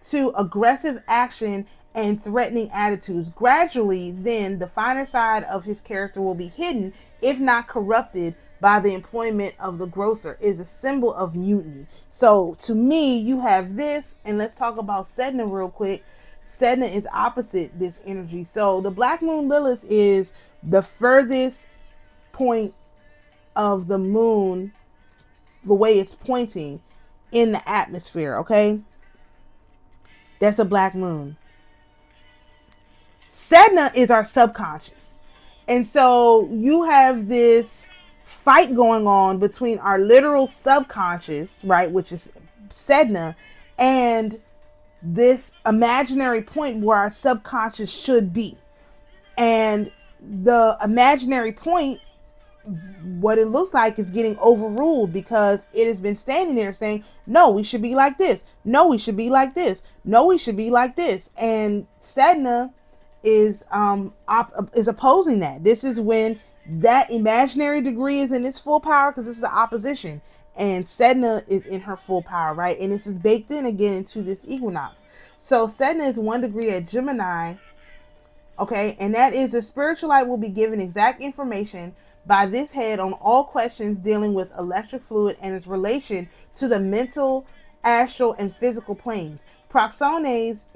[SPEAKER 1] to aggressive action and threatening attitudes. Gradually, then, the finer side of his character will be hidden, if not corrupted, by the employment of the grosser. Is a symbol of mutiny. So to me, you have this, and let's talk about Sedna real quick. Sedna is opposite this energy. So the Black Moon Lilith is the furthest point of the moon, the way it's pointing in the atmosphere, okay? That's a black moon. Sedna is our subconscious. And so you have this fight going on between our literal subconscious, right, which is Sedna, and this imaginary point where our subconscious should be. And the imaginary point, what it looks like, is getting overruled because it has been standing there saying, no, we should be like this. No, we should be like this. No, we should be like this. And Sedna is opposing that. This is when that imaginary degree is in its full power, because this is the opposition, and Sedna is in her full power, right? And this is baked in again into this equinox. So Sedna is 1 degree at Gemini, okay, and that is a spiritualite will be given exact information by this head on all questions dealing with electric fluid and its relation to the mental, astral, and physical planes. Proxones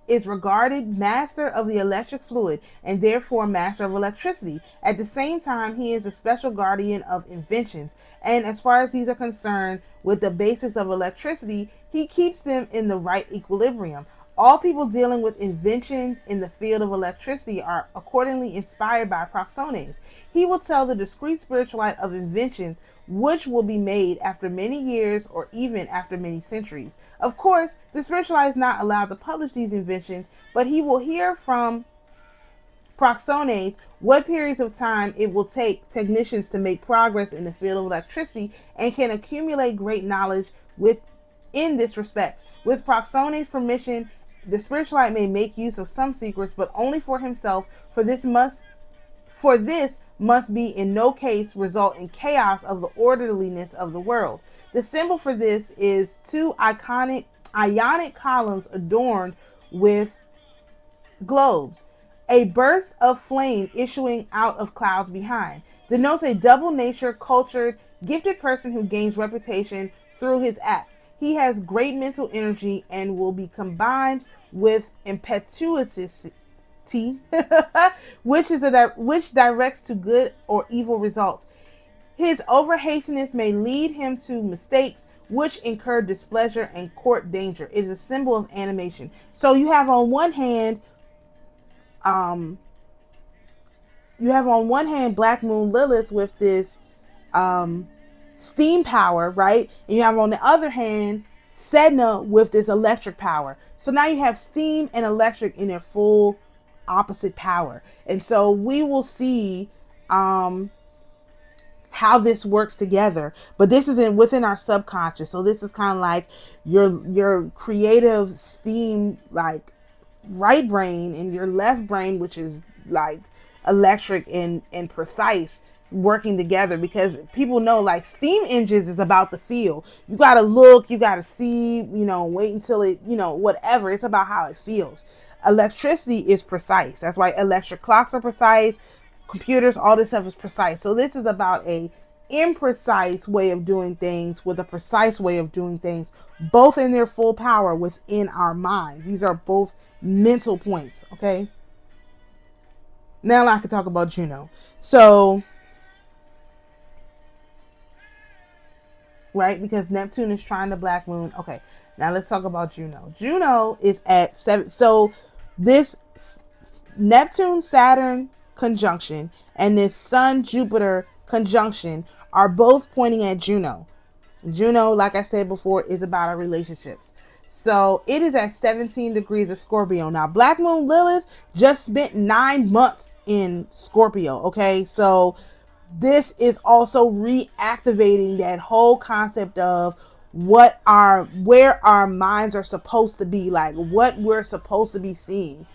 [SPEAKER 1] is regarded master of the electric fluid and therefore master of electricity. At the same time, he is a special guardian of inventions. And as far as these are concerned with the basics of electricity, he keeps them in the right equilibrium. All people dealing with inventions in the field of electricity are accordingly inspired by Proxones. He will tell the discreet spiritualite of inventions which will be made after many years or even after many centuries. Of course, the spiritualite is not allowed to publish these inventions, but he will hear from Proxones what periods of time it will take technicians to make progress in the field of electricity and can accumulate great knowledge in this respect. With Proxones' permission, the spiritualite may make use of some secrets, but only for himself, for this must be in no case result in chaos of the orderliness of the world. The symbol for this is 2 ionic columns adorned with globes. A burst of flame issuing out of clouds behind. Denotes a double nature, cultured, gifted person who gains reputation through his acts. He has great mental energy and will be combined with impetuosity, which directs to good or evil results. His overhastyness may lead him to mistakes which incur displeasure and court danger. It is a symbol of animation. So you have on one hand, Black Moon Lilith with this steam power, right? And you have on the other hand Sedna with this electric power. So now you have steam and electric in their full opposite power. And so we will see how this works together. But this is within our subconscious. So this is kind of like your creative steam, like right brain, and your left brain, which is like electric and precise, working together, because people know like steam engines is about the feel. You got to look, you got to see, wait until it, whatever. It's about how it feels. Electricity is precise. That's why electric clocks are precise. Computers, all this stuff is precise. So this is about a imprecise way of doing things with a precise way of doing things, both in their full power within our minds. These are both mental points. Okay. Now I can talk about Juno. So right? Because Neptune is trying the black moon. Okay, now let's talk about Juno. Juno is at 7. So this Neptune Saturn conjunction and this Sun Jupiter conjunction are both pointing at Juno. Juno, like I said before, is about our relationships. So it is at 17 degrees of Scorpio. Now, Black Moon Lilith just spent 9 months in Scorpio. Okay, so this is also reactivating that whole concept of where our minds are supposed to be, like what we're supposed to be seeing,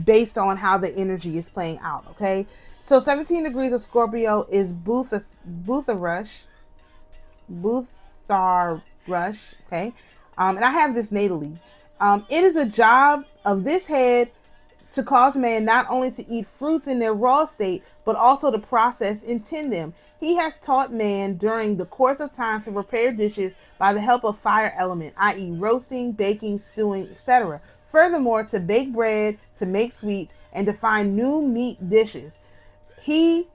[SPEAKER 1] based on how the energy is playing out. Okay, so 17 degrees of Scorpio is Butharush. Okay, and I have this natally. It is a job of this head to cause man not only to eat fruits in their raw state, but also to process and tend them. He has taught man during the course of time to prepare dishes by the help of fire element, i.e. roasting, baking, stewing, etc. Furthermore, to bake bread, to make sweets, and to find new meat dishes. He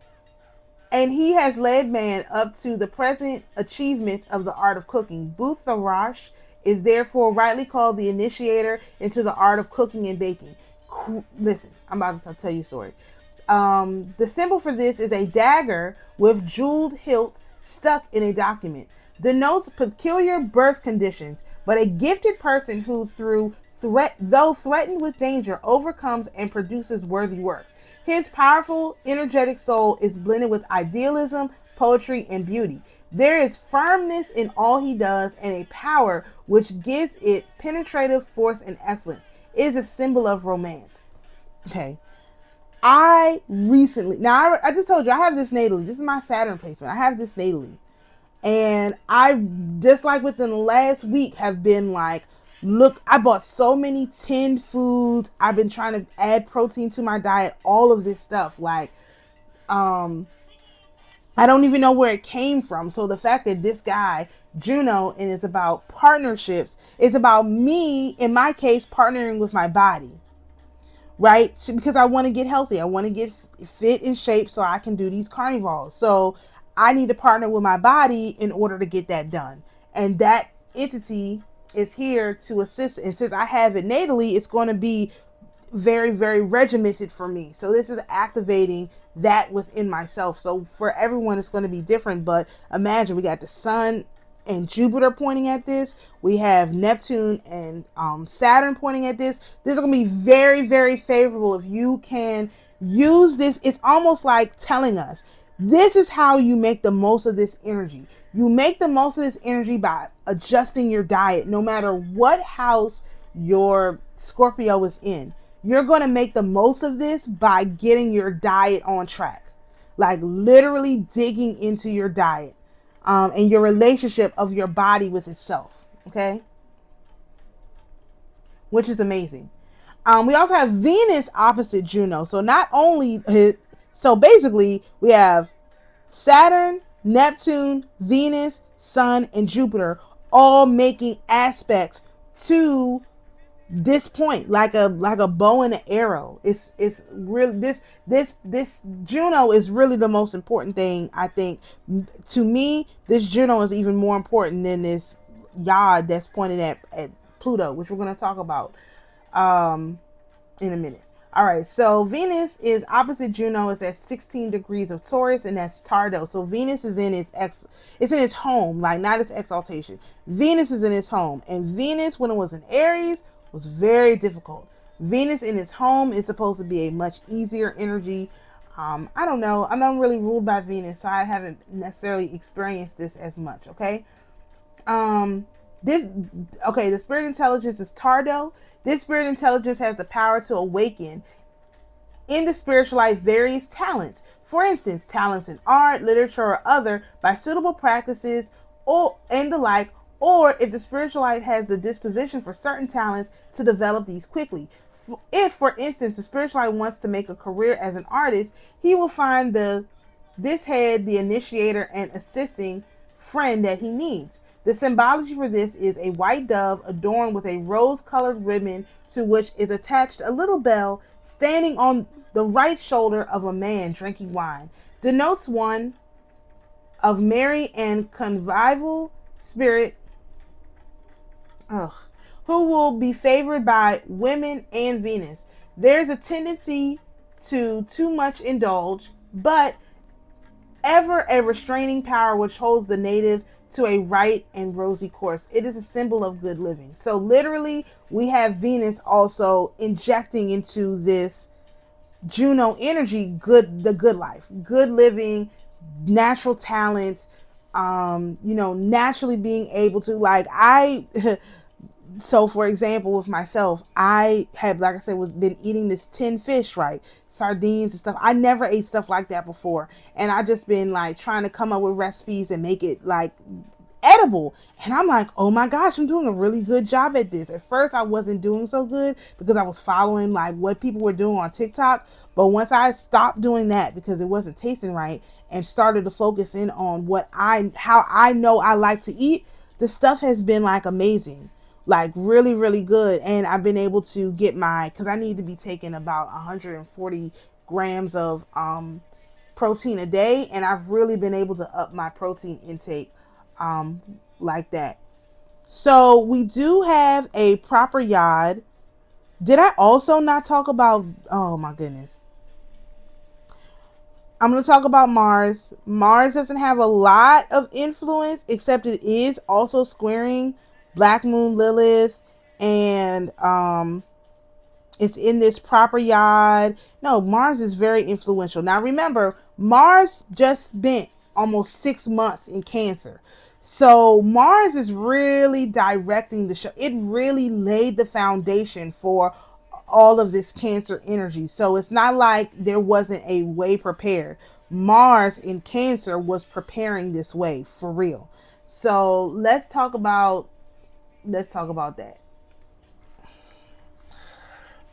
[SPEAKER 1] has led man up to the present achievements of the art of cooking. Butharash is therefore rightly called the initiator into the art of cooking and baking. Listen, I'm about to tell you a story. The symbol for this is a dagger with jeweled hilt stuck in a document. Denotes peculiar birth conditions, but a gifted person who though threatened with danger, overcomes and produces worthy works. His powerful, energetic soul is blended with idealism, poetry, and beauty. There is firmness in all he does and a power which gives it penetrative force and excellence. It is a symbol of romance. Okay. I just told you I have this natally. This is my Saturn placement. I have this natally. And I, just like within the last week, have been like, look, I bought so many tinned foods. I've been trying to add protein to my diet, all of this stuff. Like, I don't even know where it came from. So the fact that this guy, Juno, and it's about partnerships, it's about me, in my case, partnering with my body, right? Because I want to get healthy. I want to get fit in shape so I can do these carnivals. So I need to partner with my body in order to get that done. And that entity is here to assist. And since I have it natally, it's going to be very, very regimented for me. So this is activating that within myself. So for everyone, it's going to be different. But imagine we got the Sun and Jupiter pointing at this. We have Neptune and Saturn pointing at this. This is going to be very, very favorable if you can use this. It's almost like telling us, this is how you make the most of this energy. You make the most of this energy by adjusting your diet, no matter what house your Scorpio is in. You're going to make the most of this by getting your diet on track. Like literally digging into your diet, and your relationship of your body with itself. Okay. Which is amazing. We also have Venus opposite Juno. So basically we have Saturn, Neptune, Venus, Sun, and Jupiter all making aspects to this point, like a bow and an arrow. It's really this Juno is really the most important thing. I think to me, this Juno is even more important than this yod that's pointed at Pluto, which we're going to talk about in a minute. All right, so Venus is opposite Juno. It's at 16 degrees of Taurus, and that's Tardo. So Venus is in it's in its home, like not its exaltation. Venus is in its home, and Venus, when it was in Aries, was very difficult. Venus in its home is supposed to be a much easier energy. I don't know. I'm not really ruled by Venus, so I haven't necessarily experienced this as much. Okay. The spirit intelligence is Tardo. This spirit intelligence has the power to awaken in the spiritual life various talents. For instance, talents in art, literature, or other by suitable practices and the like, or if the spiritualite has the disposition for certain talents to develop these quickly. If, for instance, the spiritualite wants to make a career as an artist, he will find this head the initiator and assisting friend that he needs. The symbology for this is a white dove adorned with a rose-colored ribbon to which is attached a little bell standing on the right shoulder of a man drinking wine. Denotes one of merry and convivial spirit, who will be favored by women and Venus. There's a tendency to too much indulge, but ever a restraining power which holds the native to a right and rosy course. It is a symbol of good living. So literally, we have Venus also injecting into this Juno energy, the good life, good living, natural talents, naturally being able to, like, so for example, with myself, I have, like I said, been eating this tin fish, right? Sardines and stuff. I never ate stuff like that before. And I just been like trying to come up with recipes and make it like edible. And I'm like, oh my gosh, I'm doing a really good job at this. At first I wasn't doing so good because I was following like what people were doing on TikTok. But once I stopped doing that because it wasn't tasting right and started to focus in on how I know I like to eat, the stuff has been like amazing. Like really, really good. And I've been able to get because I need to be taking about 140 grams of protein a day. And I've really been able to up my protein intake like that. So we do have a proper yod. Did I also not talk about, oh my goodness. I'm going to talk about Mars. Mars doesn't have a lot of influence, except it is also squaring Black Moon Lilith, and it's in this proper yod. No, Mars is very influential. Now remember, Mars just spent almost 6 months in Cancer. So Mars is really directing the show. It really laid the foundation for all of this Cancer energy. So it's not like there wasn't a way prepared. Mars in Cancer was preparing this way for real. So let's talk about that.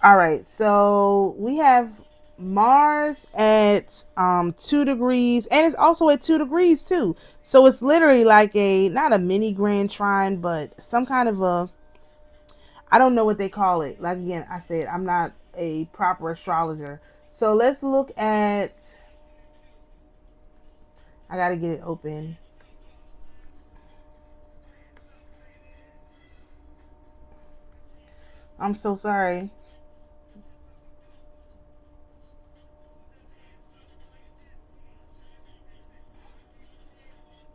[SPEAKER 1] All right, so we have Mars at 2 degrees, and it's also at 2 degrees too. So it's literally like not a mini grand trine, but some kind of I don't know what they call it. Like, again, I said, I'm not a proper astrologer. So let's look at, I got to get it open. I'm so sorry.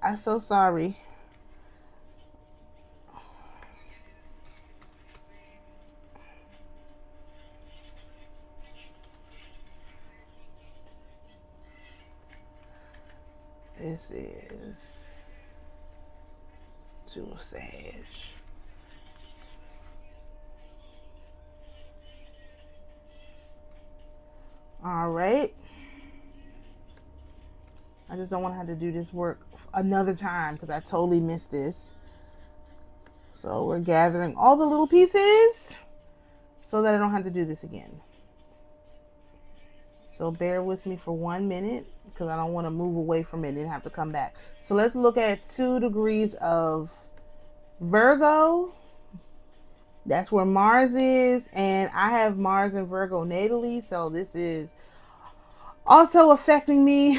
[SPEAKER 1] I'm so sorry. This is Two of Sage. All right. I just don't want to have to do this work another time because I totally missed this. So we're gathering all the little pieces so that I don't have to do this again. So bear with me for 1 minute because I don't want to move away from it and have to come back. So let's look at 2 degrees of Virgo. That's where Mars is. And I have Mars in Virgo natally. So this is also affecting me.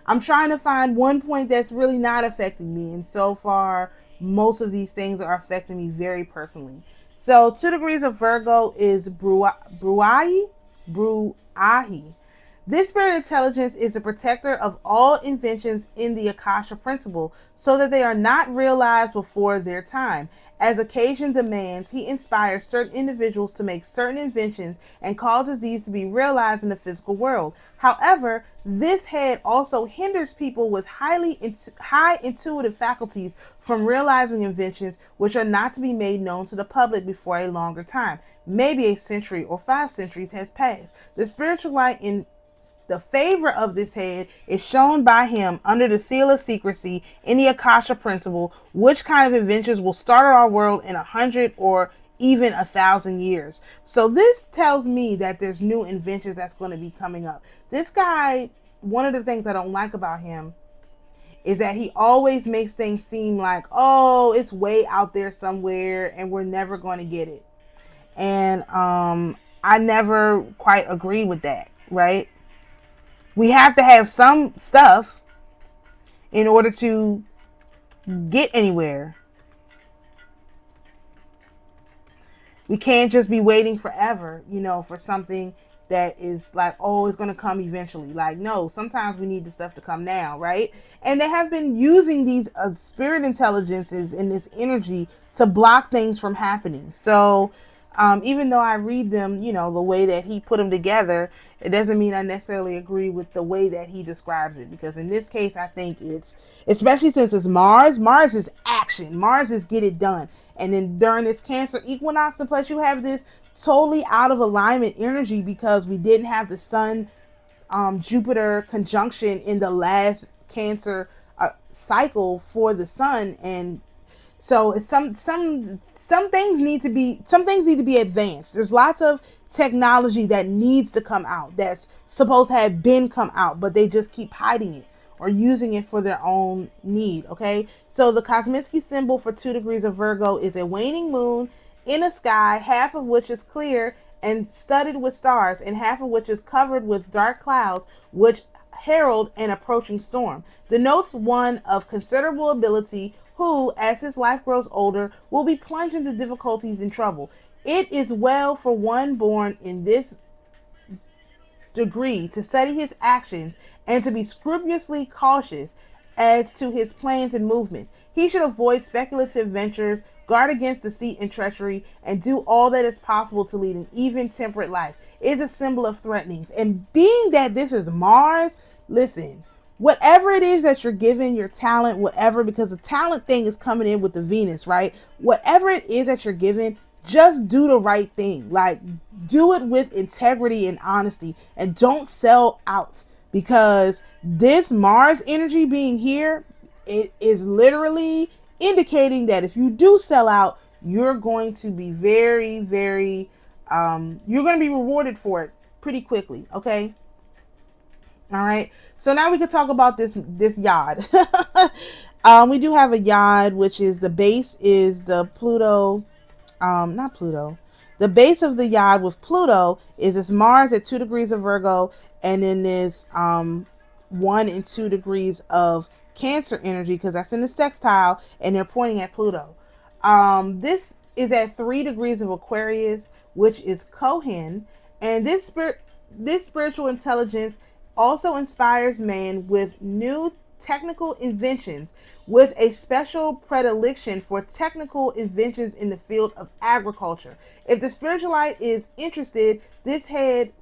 [SPEAKER 1] I'm trying to find one point that's really not affecting me. And so far, most of these things are affecting me very personally. So 2 degrees of Virgo is Bruahi. This spirit intelligence is a protector of all inventions in the Akasha principle so that they are not realized before their time. As occasion demands, he inspires certain individuals to make certain inventions and causes these to be realized in the physical world. However, this head also hinders people with high intuitive faculties from realizing inventions which are not to be made known to the public before a longer time. Maybe a century or 5 centuries has passed. The spiritualite in the favor of this head is shown by him under the seal of secrecy in the Akasha principle, which kind of inventions will start our world in 100 or even 1,000 years. So this tells me that there's new inventions that's going to be coming up. This guy, one of the things I don't like about him is that he always makes things seem like, oh, it's way out there somewhere and we're never going to get it. And I never quite agree with that, right? We have to have some stuff in order to get anywhere. We can't just be waiting forever, for something that is like, oh, it's going to come eventually. Like, no, sometimes we need the stuff to come now, right? And they have been using these spirit intelligences and this energy to block things from happening. So even though I read them, the way that he put them together, it doesn't mean I necessarily agree with the way that he describes it. Because in this case, I think it's, especially since it's Mars is action. Mars is get it done. And then during this Cancer equinox, and plus you have this totally out of alignment energy because we didn't have the Sun Jupiter conjunction in the last Cancer cycle for the Sun. And so some things need to be advanced. There's lots of technology that needs to come out, that's supposed to have been come out, but they just keep hiding it or using it for their own need. Okay, so the Kosminski symbol for 2 degrees of Virgo is a waning moon in a sky, half of which is clear and studded with stars, and half of which is covered with dark clouds, which herald an approaching storm. Denotes one of considerable ability who, as his life grows older, will be plunged into difficulties and trouble. It is well for one born in this degree to study his actions and to be scrupulously cautious as to his plans and movements. He should avoid speculative ventures, guard against deceit and treachery, and do all that is possible to lead an even, temperate life. It is a symbol of threatenings. And being that this is Mars, listen, whatever it is that you're given, your talent, whatever, because the talent thing is coming in with the Venus, right? Whatever it is that you're given, just do the right thing. Like, do it with integrity and honesty, and don't sell out, because this Mars energy being here, it is literally indicating that if you do sell out, you're going to be very, very, you're going to be rewarded for it pretty quickly. Okay. All right. So now we could talk about this yod. We do have a yod, which is the base is the Pluto, not Pluto. The base of the yod with Pluto is this Mars at 2 degrees of Virgo, and then this 1 and 2 degrees of Cancer energy, because that's in the sextile and they're pointing at Pluto. This is at 3 degrees of Aquarius, which is Cohen, and this spiritual intelligence also inspires man with new technical inventions, with a special predilection for technical inventions in the field of agriculture. If the spiritualite is interested, this head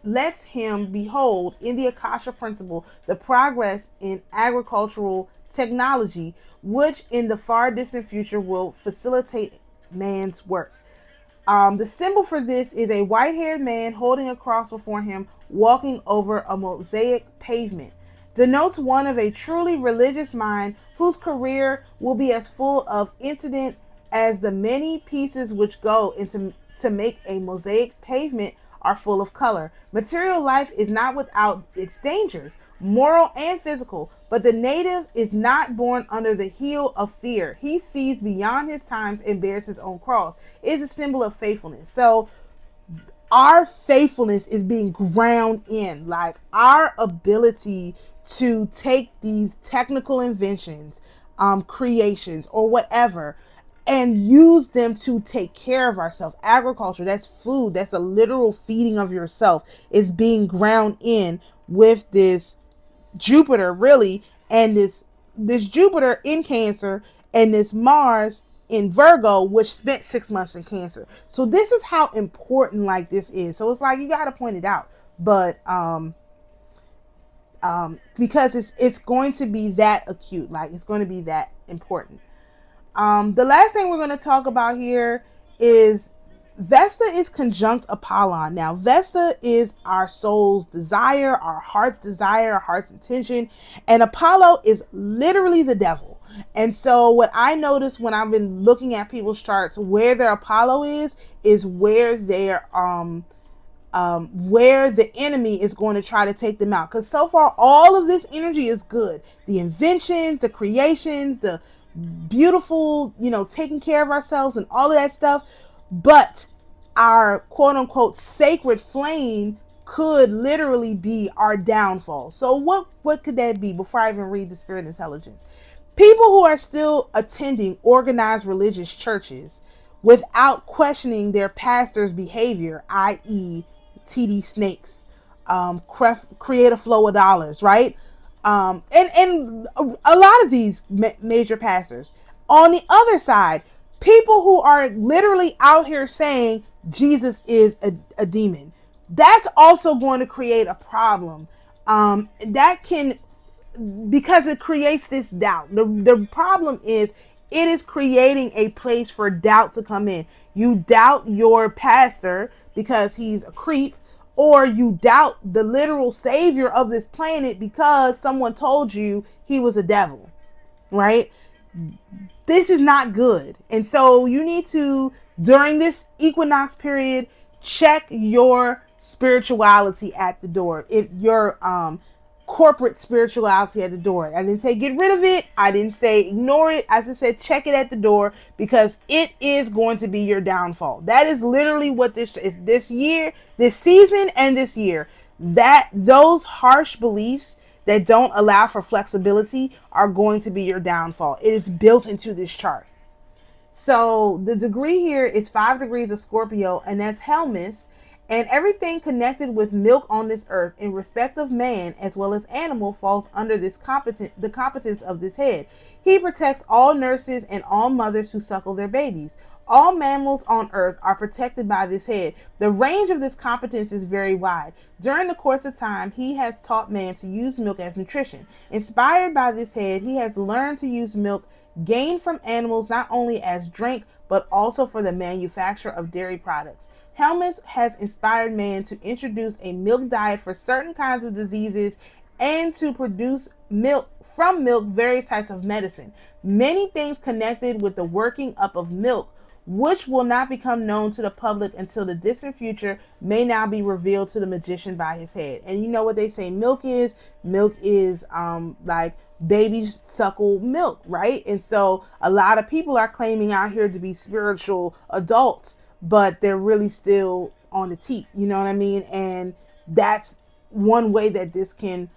[SPEAKER 1] lets him behold in the Akasha principle the progress in agricultural technology, which in the far distant future will facilitate man's work. The symbol for this is a white-haired man holding a cross before him, walking over a mosaic pavement. Denotes one of a truly religious mind whose career will be as full of incident as the many pieces which go into to make a mosaic pavement are full of color. Material life is not without its dangers, moral and physical, but the native is not born under the heel of fear. He sees beyond his times and bears his own cross. It is a symbol of faithfulness. So our faithfulness is being ground in, like our ability to take these technical inventions, creations, or whatever, and use them to take care of ourselves. Agriculture, that's food, that's a literal feeding of yourself, is being ground in with this Jupiter, really, and this Jupiter in Cancer, and this Mars in Virgo, which spent 6 months in Cancer. So this is how important like this is. So it's like you got to point it out, but because it's going to be that acute, like it's going to be that important. The last thing we're going to talk about here is Vesta is conjunct Apollon. Now, Vesta is our soul's desire, our heart's intention, and Apollo is literally the devil. And so what I noticed when I've been looking at people's charts, where their Apollo is where their where the enemy is going to try to take them out. Because so far, all of this energy is good. The inventions, the creations, the beautiful, taking care of ourselves and all of that stuff. But our quote unquote sacred flame could literally be our downfall. So what could that be? Before I even read the spirit intelligence, people who are still attending organized religious churches without questioning their pastor's behavior, i.e., TD snakes, create a flow of dollars, right? And a lot of these major pastors. On the other side, people who are literally out here saying Jesus is a demon. That's also going to create a problem. That can, because it creates this doubt. The problem is it is creating a place for doubt to come in. You doubt your pastor because he's a creep, or you doubt the literal savior of this planet because someone told you he was a devil, right? This is not good. And so you need to, during this equinox period, check your spirituality at the door. If your corporate spirituality at the door. I didn't say get rid of it. I didn't say ignore it. I just said check it at the door, because it is going to be your downfall. That is literally what this is. This year, this season, and this year, that those harsh beliefs that don't allow for flexibility are going to be your downfall. It is built into this chart. So the degree here is 5 degrees of Scorpio, and that's Helmis. And everything connected with milk on this earth in respect of man as well as animal falls under the competence of this head. He protects all nurses and all mothers who suckle their babies. All mammals on earth are protected by this head. The range of this competence is very wide. During the course of time, he has taught man to use milk as nutrition. Inspired by this head, he has learned to use milk gained from animals not only as drink, but also for the manufacture of dairy products. Helmis has inspired man to introduce a milk diet for certain kinds of diseases and to produce from milk various types of medicine. Many things connected with the working up of milk, which will not become known to the public until the distant future, may now be revealed to the magician by his head. And you know what they say milk is? Milk is like babies suckle milk, right? And so a lot of people are claiming out here to be spiritual adults, but they're really still on the teat, you know what I mean? And that's one way that this can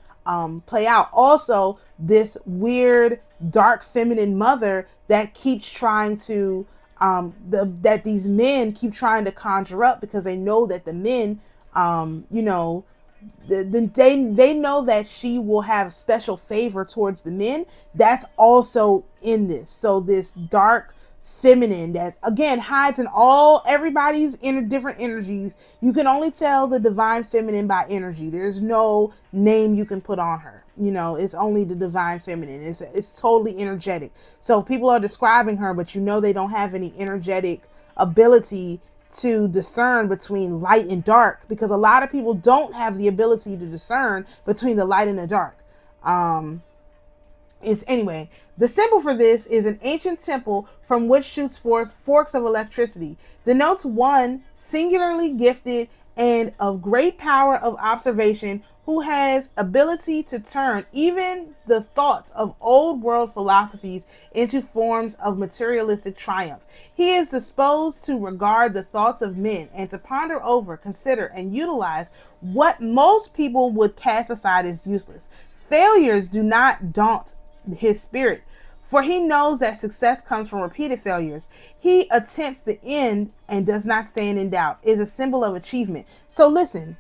[SPEAKER 1] play out. Also, this weird dark feminine mother that keeps trying to that these men keep trying to conjure up, because they know that the men they know that she will have special favor towards the men. That's also in this. So this dark feminine that again hides in everybody's different energies. You can only tell the divine feminine by energy. There's no name you can put on her. It's only the divine feminine. It's totally energetic. So people are describing her, but they don't have any energetic ability to discern between light and dark, because a lot of people don't have the ability to discern between the light and the dark. Anyway, the symbol for this is an ancient temple from which shoots forth forks of electricity. Denotes one singularly gifted and of great power of observation, who has ability to turn even the thoughts of old world philosophies into forms of materialistic triumph. He is disposed to regard the thoughts of men and to ponder over, consider, and utilize what most people would cast aside as useless. Failures do not daunt his spirit, for he knows that success comes from repeated failures. He attempts the end and does not stand in doubt. It is a symbol of achievement. So listen,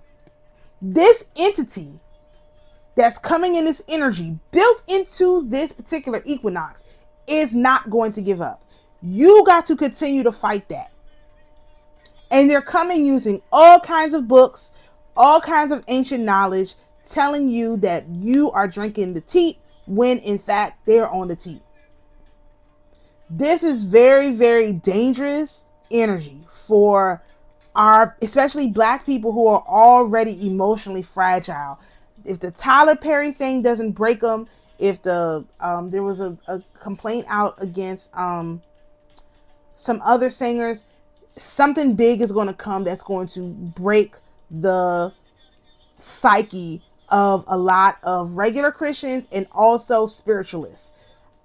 [SPEAKER 1] this entity that's coming in, this energy built into this particular equinox, is not going to give up. You got to continue to fight that. And they're coming using all kinds of books, all kinds of ancient knowledge, telling you that you are drinking the tea when in fact they're on the tea. This is very, very dangerous energy for especially Black people who are already emotionally fragile. If the Tyler Perry thing doesn't break them, if there was a complaint out against some other singers, something big is going to come that's going to break the psyche of a lot of regular Christians and also spiritualists.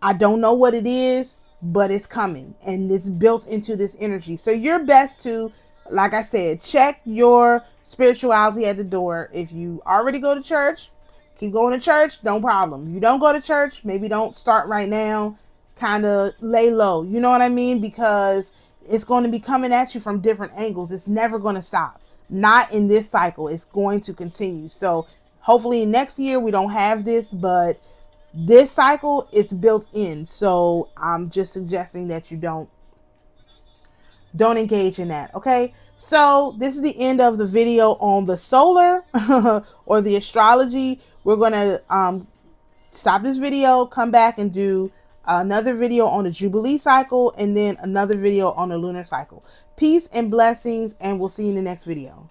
[SPEAKER 1] I don't know what it is, but it's coming and it's built into this energy. So you're best to like I said, check your spirituality at the door. If you already go to church, keep going to church, no problem. You don't go to church, maybe don't start right now. Kind of lay low. You know what I mean? Because it's going to be coming at you from different angles. It's never going to stop. Not in this cycle. It's going to continue. So hopefully next year we don't have this, but this cycle is built in. So I'm just suggesting that you don't engage in that. Okay, so this is the end of the video on the solar or the astrology. We're gonna stop this video, come back and do another video on the Jubilee cycle, and then another video on the lunar cycle. Peace and blessings, and we'll see you in the next video.